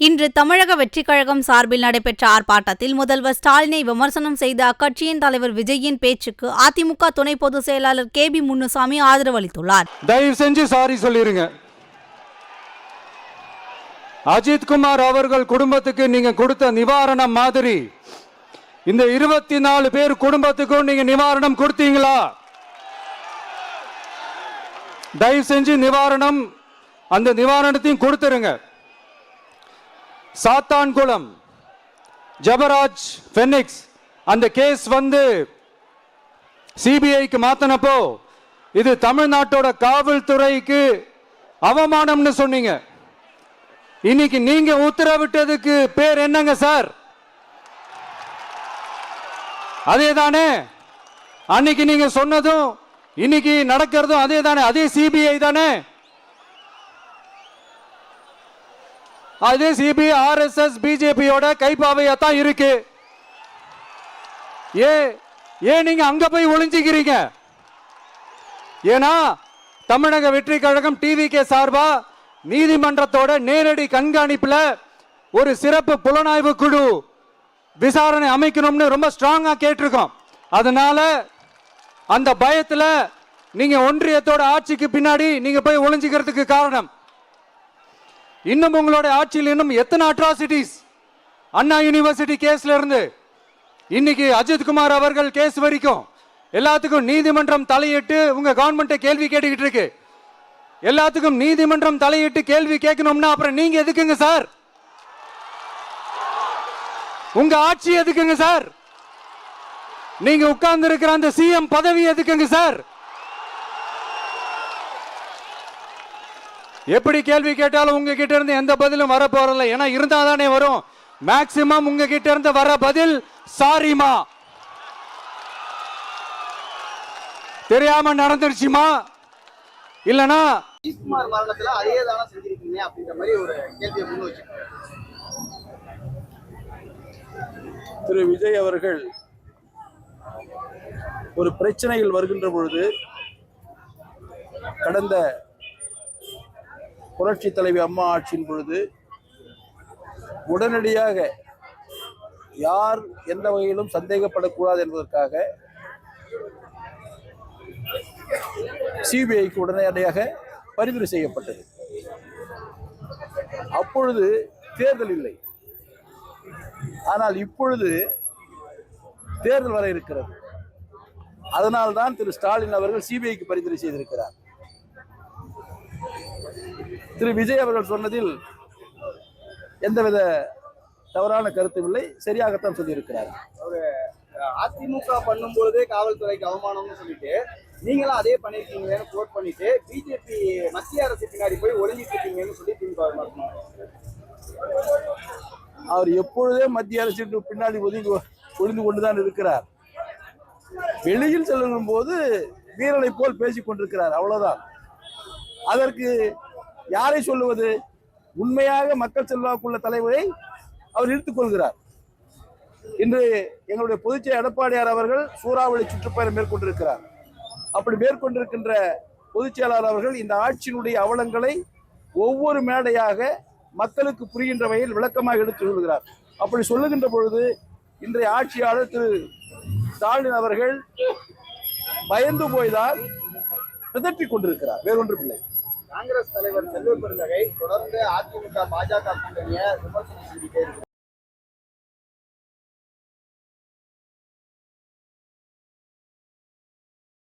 இன்று தமிழக வெற்றிக் கழகம் சார்பில் நடைபெற்ற ஆர்ப்பாட்டத்தில் முதல்வர் ஸ்டாலினை விமர்சனம் செய்த அக்கட்சியின் தலைவர் விஜயின் பேச்சுக்கு அதிமுக துணை பொதுச் செயலாளர் KB முன்னுசாமி ஆதரவு அளித்துள்ளார். தயவு செஞ்சு சாரி சொல்லிருங்க. அஜித்குமார் அவர்கள் குடும்பத்துக்கு நீங்க கொடுத்த நிவாரணம் மாதிரி இந்த 24 பேர் குடும்பத்துக்கும் நீங்க நிவாரணம் கொடுத்தீங்களா? தயவு செஞ்சு அந்த நிவாரணத்தையும் கொடுத்துருங்க. சாத்தான்குளம் ஜபராஜ் ஃபெனிக்ஸ் அந்த கேஸ் சிபிஐக்கு மாத்தினப்போ இது தமிழ்நாட்டோட காவல்துறைக்கு அவமானம்னு சொன்னீங்க. இன்னைக்கு நீங்க உத்தரவிட்டதுக்கு பேர் என்னங்க சார்? அதேதானே அன்னைக்கு நீங்க சொன்னதும் இன்னைக்கு நடக்கிறதும் அதேதானே? அதே சிபிஐ தானே? அதே சிபிஐ RSS பிஜேபியோட கைப்பாவையாத்தான் இருக்கு. ஏன் நீங்க அங்க போய் ஒளிஞ்சிக்கிறீங்க? ஏன்னா தமிழக வெற்றி கழகம் TVK சார்பா நீதிமன்றத்தோட நேரடி கண்காணிப்புல ஒரு சிறப்பு புலனாய்வு குழு விசாரணை அமைக்கணும்னு ரொம்ப ஸ்ட்ராங்கா கேட்டிருக்கோம். அதனால அந்த பயத்துல நீங்க ஒன்றியத்தோட ஆட்சிக்கு பின்னாடி நீங்க போய் ஒளிஞ்சிக்கிறதுக்கு காரணம் இன்னும் உங்களோட ஆட்சியில் இன்னும் எத்தனை அட்ராசிட்டிஸ் அண்ணா யூனிவர்சிட்டி கேஸ்ல இருந்து இன்னைக்கு அஜித்குமார் அவர்கள் கேஸ் வரைக்கும் எல்லாத்துக்கும் நீதிமன்றம் தலையிட்டு உங்க கவர்மெண்ட்டை கேள்வி கேட்டுக்கிட்டு இருக்கு. எல்லாத்துக்கும் நீதிமன்றம் தலையிட்டு கேள்வி கேட்கணும்னா அப்புறம் நீங்க எதுக்குங்க சார்? உங்க ஆட்சி எதுக்குங்க சார்? நீங்க உட்கார்ந்து இருக்கிற அந்த CM பதவி எதுக்குங்க சார்? எப்படி கேள்வி கேட்டாலும் உங்ககிட்ட இருந்து எந்த பதிலும் வர போறதில்லை. ஏன்னா இருந்தா தானே வரும். மேக்சிமம் உங்ககிட்ட இருந்து வர பதில் சாரிமா, தெரியாம நடந்துருச்சுமா, இல்லனா அஜித்குமார் மரணத்துல அதே தான செஞ்சிருக்கீங்க அப்படின்ற மாதிரி ஒரு கேள்வியை முன் வச்சிருக்காங்க. திரு விஜய் அவர்கள் ஒரு பிரச்சனைகள் வருகின்ற பொழுது கடந்த புரட்சி தலைவி அம்மா ஆட்சியின் பொழுது உடனடியாக யார் எந்த வகையிலும் சந்தேகப்படக்கூடாது என்பதற்காக சிபிஐக்கு உடனடியாக பரிந்துரை செய்யப்பட்டது. அப்பொழுது தேர்தல் இல்லை. ஆனால் இப்பொழுது தேர்தல் வர இருக்கிறது. அதனால்தான் திரு ஸ்டாலின் அவர்கள் சிபிஐக்கு பரிந்துரை செய்திருக்கிறார். திரு விஜய் அவர்கள் சொன்னதில் எந்தவித தவறான கருத்தும் இல்லை, சரியாகத்தான் சொல்லியிருக்கிறார். ஒரு அதிமுக பண்ணும் பொழுதே காவல்துறைக்கு அவமானம்னு சொல்லிட்டு நீங்களும் அதே பண்ணிருக்கீங்கன்னு கோட் பண்ணிட்டு பிஜேபி மத்திய அரசு பின்னாடி போய் ஒளிஞ்சிட்டு இருக்கீங்கன்னு சொல்லி திமுக அவர் எப்பொழுதே மத்திய அரசுக்கு பின்னாடி ஒளிந்து கொண்டுதான் இருக்கிறார். வெளியில் செல்லும் போது வீரனை போல் பேசிக் கொண்டிருக்கிறார், அவ்வளவுதான். அதற்கு யாரை சொல்லுவது? உண்மையாக மக்கள் செல்வாக்குள்ள தலைவரை அவர் இழுத்துக் கொள்கிறார். இன்று எங்களுடைய பொதுச்செயலர் எடப்பாடியார் அவர்கள் சூறாவளி சுற்றுப்பயணம் மேற்கொண்டிருக்கிறார். அப்படி மேற்கொண்டிருக்கின்ற பொதுச்செயலாளர் அவர்கள் இந்த ஆட்சியினுடைய அவலங்களை ஒவ்வொரு மேடையாக மக்களுக்கு புரிகின்ற வகையில் விளக்கமாக எடுத்து சொல்கிறார். அப்படி சொல்லுகின்ற பொழுது இன்றைய ஆட்சியாளர் திரு ஸ்டாலின் அவர்கள் பயந்து போய்தான் பிதற்றிக் கொண்டிருக்கிறார், வேறொன்றும் இல்லை. காங்கிரஸ் தலைவர் செல்வ பெருந்தகை தொடர்ந்து அதிமுக பாஜக கூட்டணியை விமர்சனம் செஞ்சுட்டே இருக்கு.